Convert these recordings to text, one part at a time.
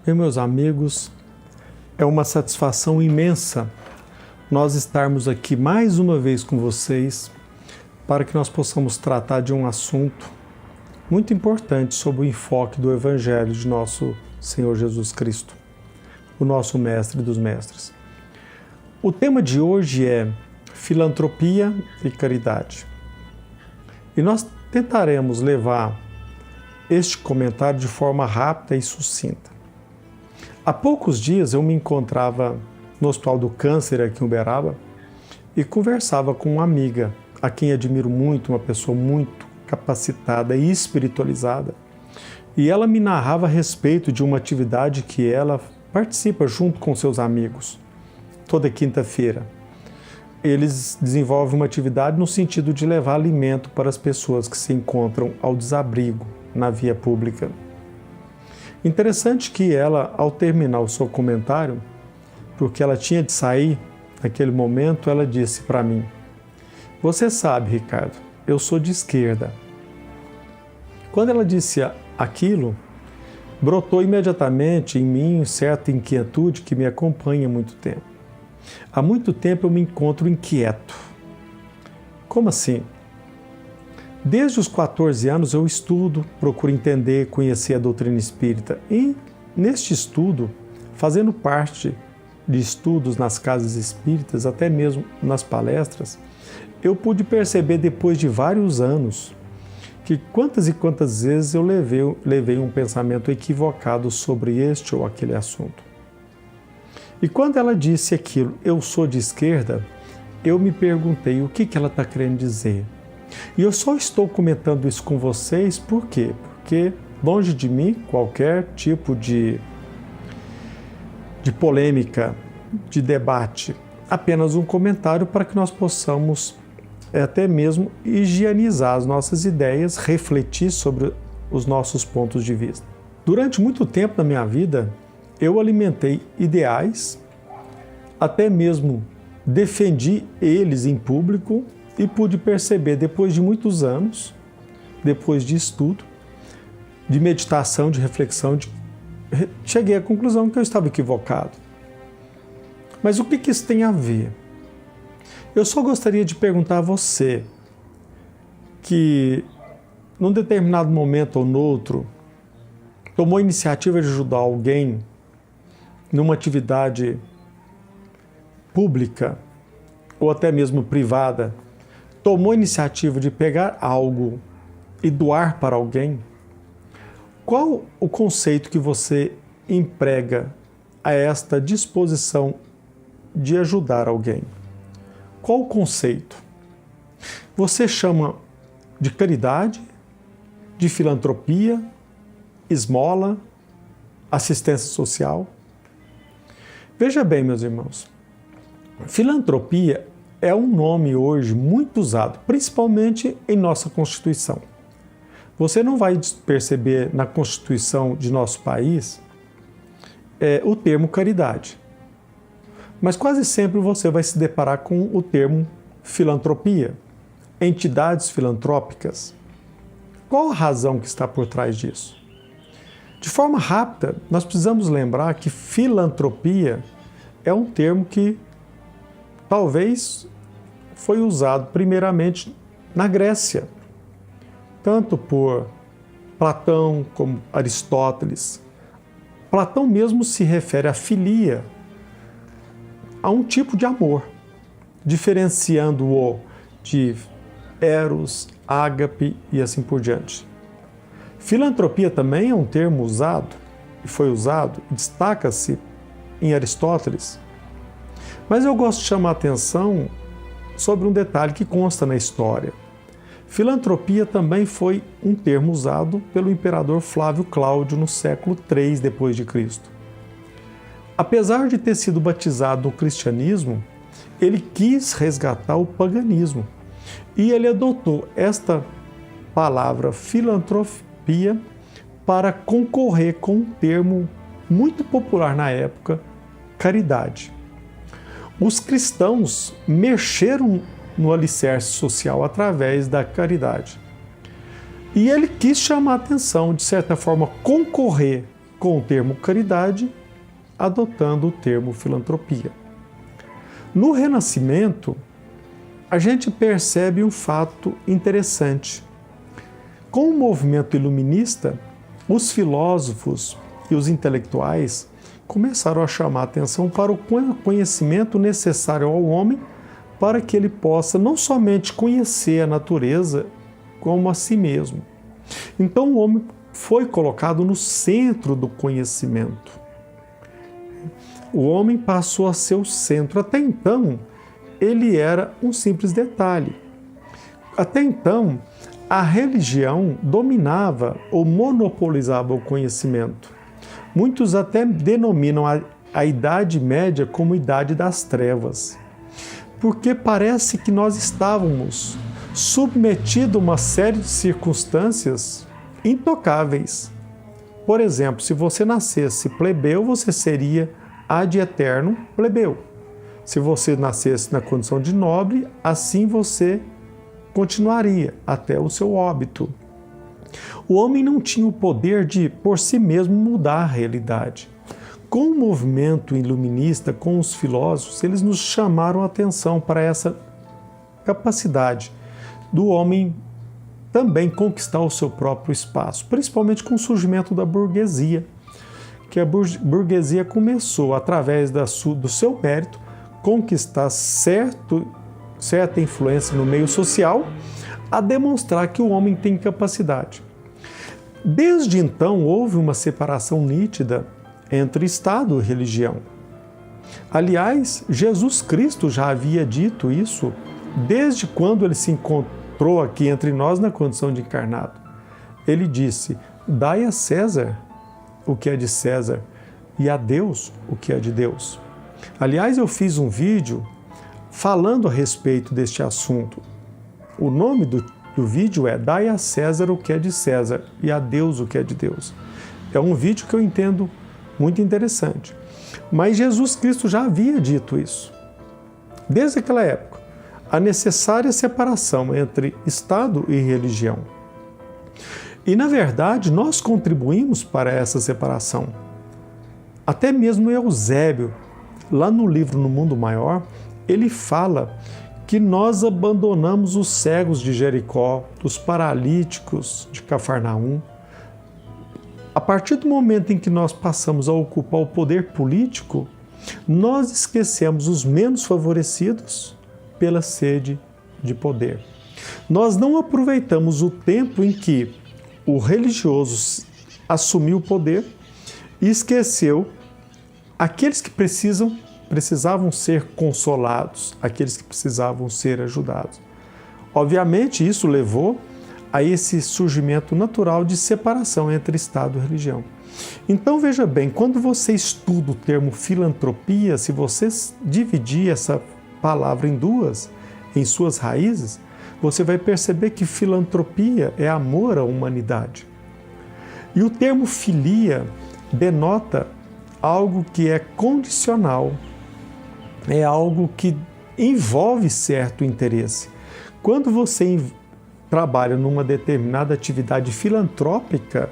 Bem, meus amigos, é uma satisfação imensa nós estarmos aqui mais uma vez com vocês para que nós possamos tratar de um assunto muito importante sobre o enfoque do Evangelho de nosso Senhor Jesus Cristo, o nosso Mestre dos Mestres. O tema de hoje é filantropia e caridade. E nós tentaremos levar este comentário de forma rápida e sucinta. Há poucos dias eu me encontrava no Hospital do Câncer aqui em Uberaba e conversava com uma amiga, a quem admiro muito, uma pessoa muito capacitada e espiritualizada. E ela me narrava a respeito de uma atividade que ela participa junto com seus amigos, toda quinta-feira. Eles desenvolvem uma atividade no sentido de levar alimento para as pessoas que se encontram ao desabrigo na via pública. Interessante que ela, ao terminar o seu comentário, porque ela tinha de sair naquele momento, ela disse para mim: "Você sabe, Ricardo, eu sou de esquerda." Quando ela disse aquilo, brotou imediatamente em mim certa inquietude que me acompanha há muito tempo. Há muito tempo eu me encontro inquieto. Como assim? Desde os 14 anos eu estudo, procuro entender, conhecer a doutrina espírita. E neste estudo, fazendo parte de estudos nas casas espíritas, até mesmo nas palestras, eu pude perceber depois de vários anos que quantas e quantas vezes eu levei um pensamento equivocado sobre este ou aquele assunto. E quando ela disse aquilo, eu sou de esquerda, eu me perguntei o que ela está querendo dizer. E eu só estou comentando isso com vocês por quê? Porque longe de mim qualquer tipo de polêmica, de debate, apenas um comentário para que nós possamos até mesmo higienizar as nossas ideias, refletir sobre os nossos pontos de vista. Durante muito tempo na minha vida, eu alimentei ideais, até mesmo defendi eles em público e pude perceber depois de muitos anos, depois de estudo, de meditação, de reflexão, cheguei à conclusão que eu estava equivocado. Mas o que isso tem a ver? Eu só gostaria de perguntar a você que, num determinado momento ou noutro, tomou a iniciativa de ajudar alguém numa atividade pública ou até mesmo privada, tomou a iniciativa de pegar algo e doar para alguém. Qual o conceito que você emprega a esta disposição de ajudar alguém? Qual o conceito? Você chama de caridade, de filantropia, esmola, assistência social? Veja bem, meus irmãos, filantropia é um nome hoje muito usado, principalmente em nossa Constituição. Você não vai perceber na Constituição de nosso país o termo caridade, mas quase sempre você vai se deparar com o termo filantropia, entidades filantrópicas. Qual a razão que está por trás disso? De forma rápida, nós precisamos lembrar que filantropia é um termo que talvez foi usado primeiramente na Grécia, tanto por Platão como Aristóteles. Platão mesmo se refere à filia, a um tipo de amor, diferenciando-o de eros, ágape e assim por diante. Filantropia também é um termo usado, e foi usado, destaca-se em Aristóteles. Mas eu gosto de chamar a atenção sobre um detalhe que consta na história. Filantropia também foi um termo usado pelo imperador Flávio Cláudio no século III d.C. Apesar de ter sido batizado no cristianismo, ele quis resgatar o paganismo e ele adotou esta palavra filantropia para concorrer com um termo muito popular na época, caridade. Os cristãos mexeram no alicerce social através da caridade. E ele quis chamar a atenção, de certa forma, concorrer com o termo caridade, adotando o termo filantropia. No Renascimento, a gente percebe um fato interessante. Com o movimento iluminista, os filósofos e os intelectuais começaram a chamar a atenção para o conhecimento necessário ao homem para que ele possa não somente conhecer a natureza, como a si mesmo. Então o homem foi colocado no centro do conhecimento. O homem passou a ser o centro. Até então, ele era um simples detalhe. Até então, a religião dominava ou monopolizava o conhecimento. Muitos até denominam a Idade Média como Idade das Trevas, porque parece que nós estávamos submetidos a uma série de circunstâncias intocáveis. Por exemplo, se você nascesse plebeu, você seria ad eterno plebeu. Se você nascesse na condição de nobre, assim você continuaria até o seu óbito. O homem não tinha o poder de, por si mesmo, mudar a realidade. Com o movimento iluminista, com os filósofos, eles nos chamaram a atenção para essa capacidade do homem também conquistar o seu próprio espaço, principalmente com o surgimento da burguesia, que a burguesia começou, através do seu mérito, conquistar certa influência no meio social, a demonstrar que o homem tem capacidade. Desde então, houve uma separação nítida entre Estado e religião. Aliás, Jesus Cristo já havia dito isso desde quando ele se encontrou aqui entre nós na condição de encarnado. Ele disse: dai a César o que é de César e a Deus o que é de Deus. Aliás, eu fiz um vídeo falando a respeito deste assunto. O nome do vídeo é Dai a César o que é de César e a Deus o que é de Deus. É um vídeo que eu entendo muito interessante. Mas Jesus Cristo já havia dito isso. Desde aquela época, a necessária separação entre Estado e religião. E, na verdade, nós contribuímos para essa separação. Até mesmo Eusébio, lá no livro No Mundo Maior, ele fala que nós abandonamos os cegos de Jericó, os paralíticos de Cafarnaum. A partir do momento em que nós passamos a ocupar o poder político, nós esquecemos os menos favorecidos pela sede de poder. Nós não aproveitamos o tempo em que o religioso assumiu o poder e esqueceu aqueles que precisavam ser consolados, aqueles que precisavam ser ajudados. Obviamente, isso levou a esse surgimento natural de separação entre Estado e religião. Então, veja bem, quando você estuda o termo filantropia, se você dividir essa palavra em duas, em suas raízes, você vai perceber que filantropia é amor à humanidade. E o termo filia denota algo que é condicional, é algo que envolve certo interesse. Quando você trabalha numa determinada atividade filantrópica,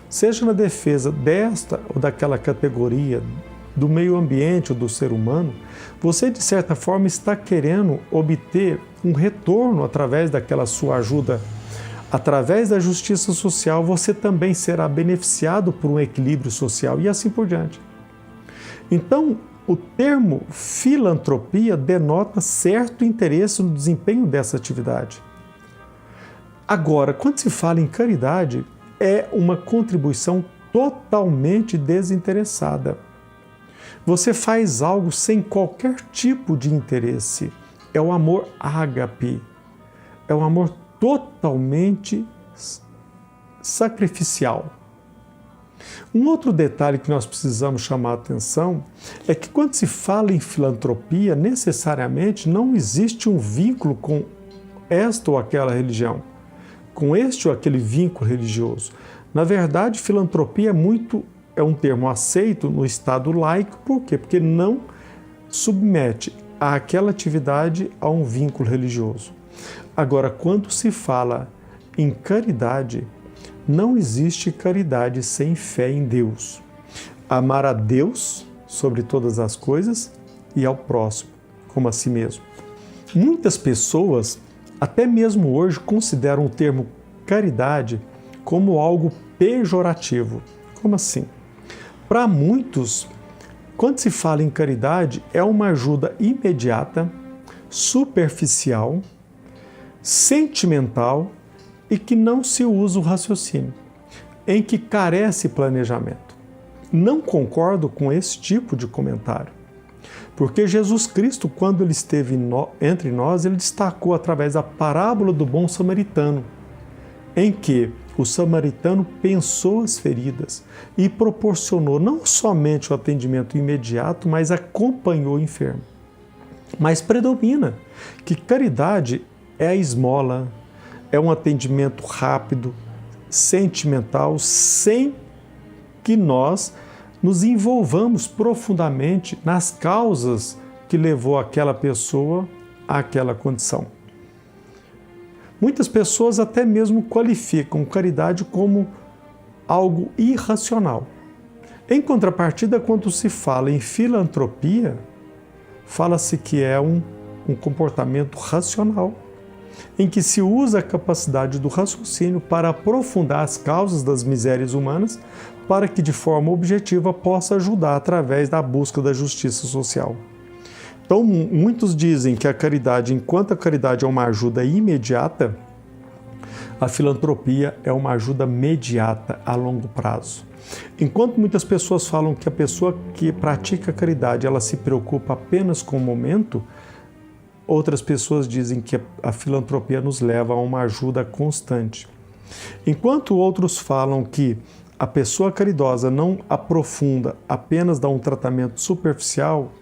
seja na defesa desta ou daquela categoria, do meio ambiente ou do ser humano, você, de certa forma, está querendo obter um retorno através daquela sua ajuda. Através da justiça social, você também será beneficiado por um equilíbrio social e assim por diante. Então, o termo filantropia denota certo interesse no desempenho dessa atividade. Agora, quando se fala em caridade, é uma contribuição totalmente desinteressada. Você faz algo sem qualquer tipo de interesse. É o amor ágape. É um amor totalmente sacrificial. Um outro detalhe que nós precisamos chamar a atenção é que quando se fala em filantropia, necessariamente não existe um vínculo com esta ou aquela religião, com este ou aquele vínculo religioso. Na verdade, filantropia é um termo aceito no Estado laico. Por quê? Porque não submete aquela atividade a um vínculo religioso. Agora, quando se fala em caridade, não existe caridade sem fé em Deus. amar a Deus sobre todas as coisas e ao próximo, como a si mesmo. Muitas pessoas, até mesmo hoje, consideram o termo caridade como algo pejorativo. Como assim? Para muitos, quando se fala em caridade, é uma ajuda imediata, superficial, sentimental e que não se usa o raciocínio, em que carece planejamento. Não concordo com esse tipo de comentário, porque Jesus Cristo, quando ele esteve entre nós, ele destacou através da parábola do bom samaritano, em que o samaritano pensou as feridas e proporcionou não somente o atendimento imediato, mas acompanhou o enfermo. Mas predomina que caridade é a esmola, é um atendimento rápido, sentimental, sem que nós nos envolvamos profundamente nas causas que levou aquela pessoa àquela condição. Muitas pessoas até mesmo qualificam caridade como algo irracional. Em contrapartida, quando se fala em filantropia, fala-se que é um comportamento racional, em que se usa a capacidade do raciocínio para aprofundar as causas das misérias humanas, para que de forma objetiva possa ajudar através da busca da justiça social. Então, muitos dizem que a caridade, enquanto a caridade é uma ajuda imediata, a filantropia é uma ajuda mediata a longo prazo. Enquanto muitas pessoas falam que a pessoa que pratica a caridade, ela se preocupa apenas com o momento, outras pessoas dizem que a filantropia nos leva a uma ajuda constante. Enquanto outros falam que a pessoa caridosa não aprofunda, apenas dá um tratamento superficial,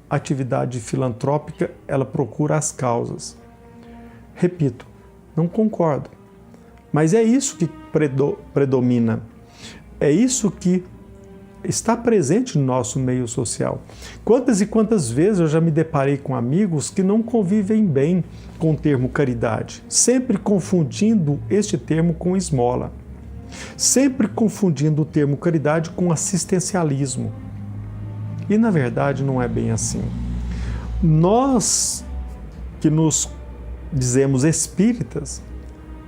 a atividade filantrópica, ela procura as causas. Repito, não concordo, mas é isso que predomina, é isso que está presente no nosso meio social. Quantas e quantas vezes eu já me deparei com amigos que não convivem bem com o termo caridade, sempre confundindo este termo com esmola, sempre confundindo o termo caridade com assistencialismo. E na verdade não é bem assim. Nós que nos dizemos espíritas,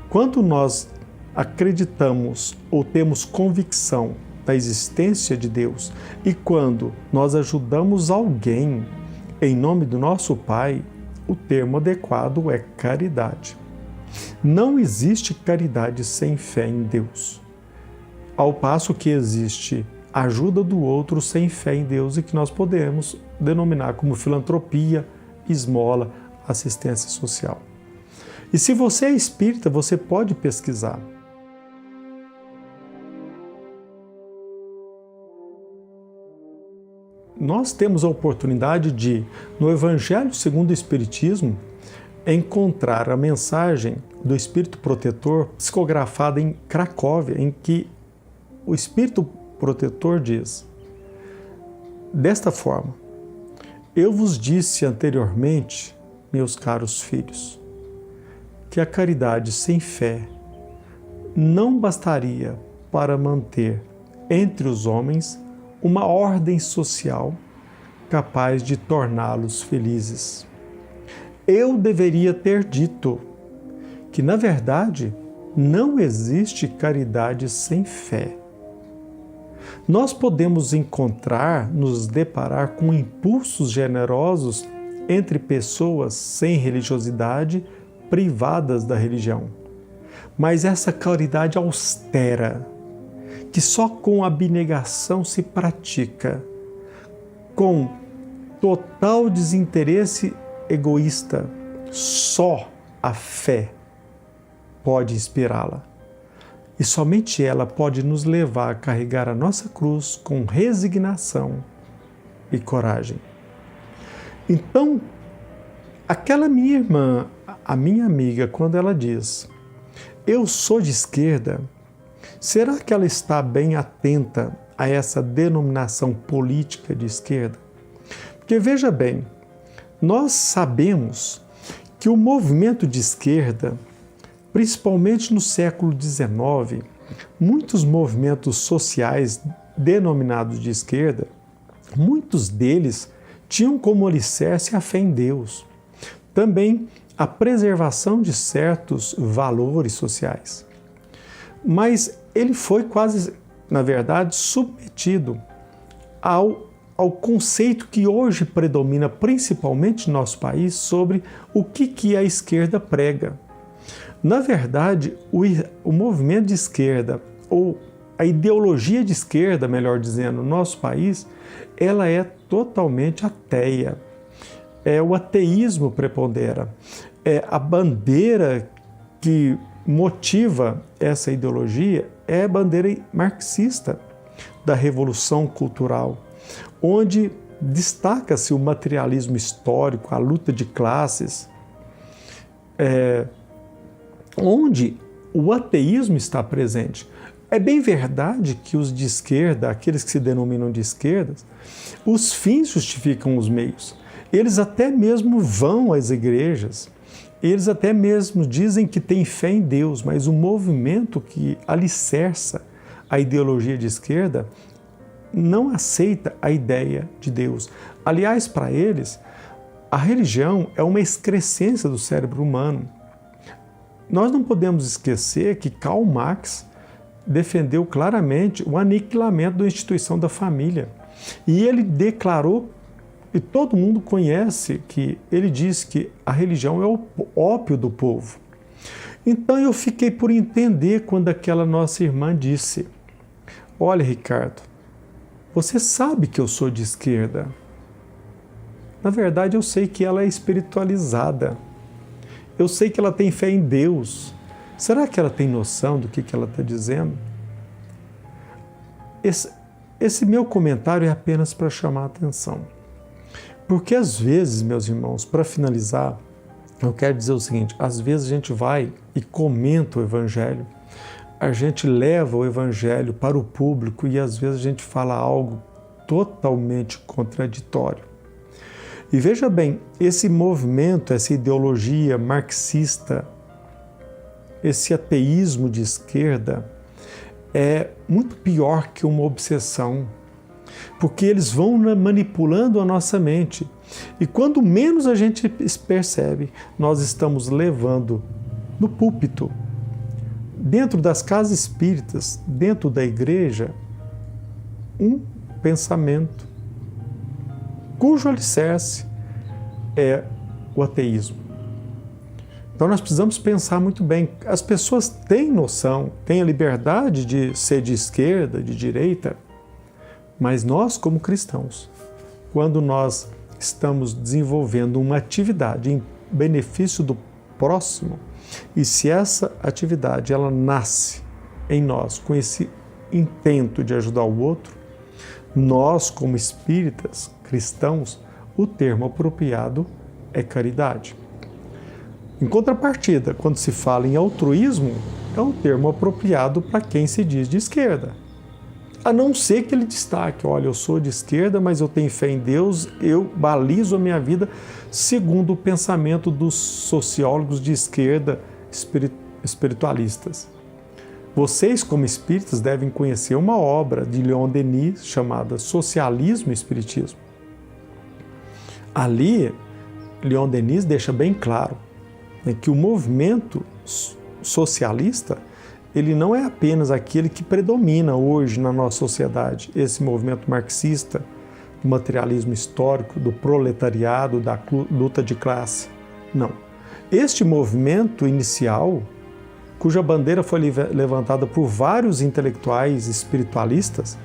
quando nós acreditamos ou temos convicção da existência de Deus e quando nós ajudamos alguém em nome do nosso Pai, o termo adequado é caridade. Não existe caridade sem fé em Deus, ao passo que existe ajuda do outro sem fé em Deus e que nós podemos denominar como filantropia, esmola, assistência social. E se você é espírita, você pode pesquisar. Nós temos a oportunidade de, no Evangelho segundo o Espiritismo, encontrar a mensagem do Espírito Protetor psicografada em Cracóvia, em que o Espírito Protetor diz: desta forma, eu vos disse anteriormente, meus caros filhos, que a caridade sem fé não bastaria para manter entre os homens uma ordem social capaz de torná-los felizes. Eu deveria ter dito que, na verdade, não existe caridade sem fé. Nós podemos nos deparar com impulsos generosos entre pessoas sem religiosidade, privadas da religião. Mas essa caridade austera, que só com abnegação se pratica, com total desinteresse egoísta, só a fé pode inspirá-la. E somente ela pode nos levar a carregar a nossa cruz com resignação e coragem. Então, aquela minha irmã, a minha amiga, quando ela diz: eu sou de esquerda, será que ela está bem atenta a essa denominação política de esquerda? Porque veja bem, nós sabemos que o movimento de esquerda, principalmente no século XIX, muitos movimentos sociais denominados de esquerda, muitos deles tinham como alicerce a fé em Deus. Também a preservação de certos valores sociais. Mas ele foi quase, na verdade, submetido ao conceito que hoje predomina principalmente no nosso país sobre o que a esquerda prega. Na verdade, o movimento de esquerda, ou a ideologia de esquerda, melhor dizendo, no nosso país, ela é totalmente ateia. O ateísmo prepondera. A bandeira que motiva essa ideologia é a bandeira marxista da Revolução Cultural, onde destaca-se o materialismo histórico, a luta de classes, onde o ateísmo está presente. É bem verdade que os de esquerda, aqueles que se denominam de esquerda, os fins justificam os meios. Eles até mesmo vão às igrejas, eles até mesmo dizem que têm fé em Deus, mas o movimento que alicerça a ideologia de esquerda não aceita a ideia de Deus. Aliás, para eles, a religião é uma excrescência do cérebro humano. Nós não podemos esquecer que Karl Marx defendeu claramente o aniquilamento da instituição da família. E ele declarou, e todo mundo conhece, que ele disse que a religião é o ópio do povo. Então eu fiquei por entender quando aquela nossa irmã disse: olha, Ricardo, você sabe que eu sou de esquerda. Na verdade, eu sei que ela é espiritualizada. Eu sei que ela tem fé em Deus. Será que ela tem noção do que ela está dizendo? Esse meu comentário é apenas para chamar a atenção. Porque às vezes, meus irmãos, para finalizar, eu quero dizer o seguinte: às vezes a gente vai e comenta o Evangelho, a gente leva o Evangelho para o público e às vezes a gente fala algo totalmente contraditório. E veja bem, esse movimento, essa ideologia marxista, esse ateísmo de esquerda é muito pior que uma obsessão, porque eles vão manipulando a nossa mente. E quando menos a gente percebe, nós estamos levando no púlpito, dentro das casas espíritas, dentro da igreja, um pensamento cujo alicerce é o ateísmo. Então nós precisamos pensar muito bem. As pessoas têm noção, têm a liberdade de ser de esquerda, de direita, mas nós, como cristãos, quando nós estamos desenvolvendo uma atividade em benefício do próximo, e se essa atividade ela nasce em nós com esse intento de ajudar o outro, nós, como espíritas, cristãos, o termo apropriado é caridade. Em contrapartida, quando se fala em altruísmo, é um termo apropriado para quem se diz de esquerda. A não ser que ele destaque: olha, eu sou de esquerda, mas eu tenho fé em Deus, eu balizo a minha vida segundo o pensamento dos sociólogos de esquerda espiritualistas. Vocês, como espíritas, devem conhecer uma obra de Leon Denis chamada Socialismo e Espiritismo. Ali, Leon Denis deixa bem claro que o movimento socialista ele não é apenas aquele que predomina hoje na nossa sociedade, esse movimento marxista, do materialismo histórico, do proletariado, da luta de classe. Não. Este movimento inicial, cuja bandeira foi levantada por vários intelectuais espiritualistas,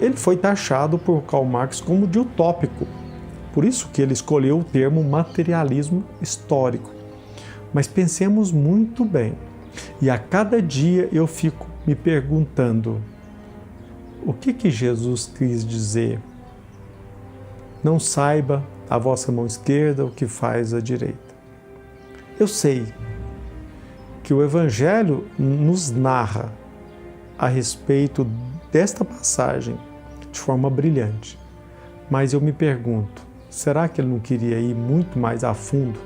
ele foi taxado por Karl Marx como de utópico. Por isso que ele escolheu o termo materialismo histórico. Mas pensemos muito bem. E a cada dia eu fico me perguntando: o que Jesus quis dizer? Não saiba a vossa mão esquerda o que faz a direita. Eu sei que o Evangelho nos narra a respeito desta passagem de forma brilhante. Mas eu me pergunto, será que ele não queria ir muito mais a fundo,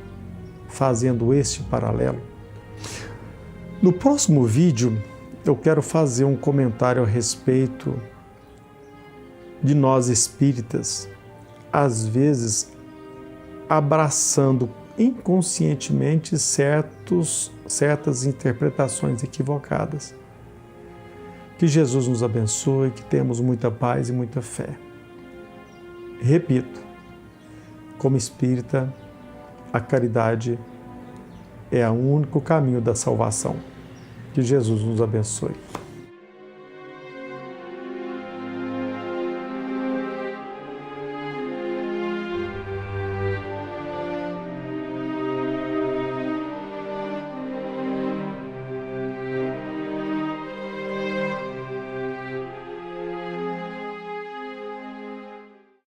fazendo este paralelo? No próximo vídeo, eu quero fazer um comentário a respeito de nós espíritas, às vezes abraçando inconscientemente certas interpretações equivocadas. Que Jesus nos abençoe, que temos muita paz e muita fé. Repito, como espírita, a caridade é o único caminho da salvação. Que Jesus nos abençoe.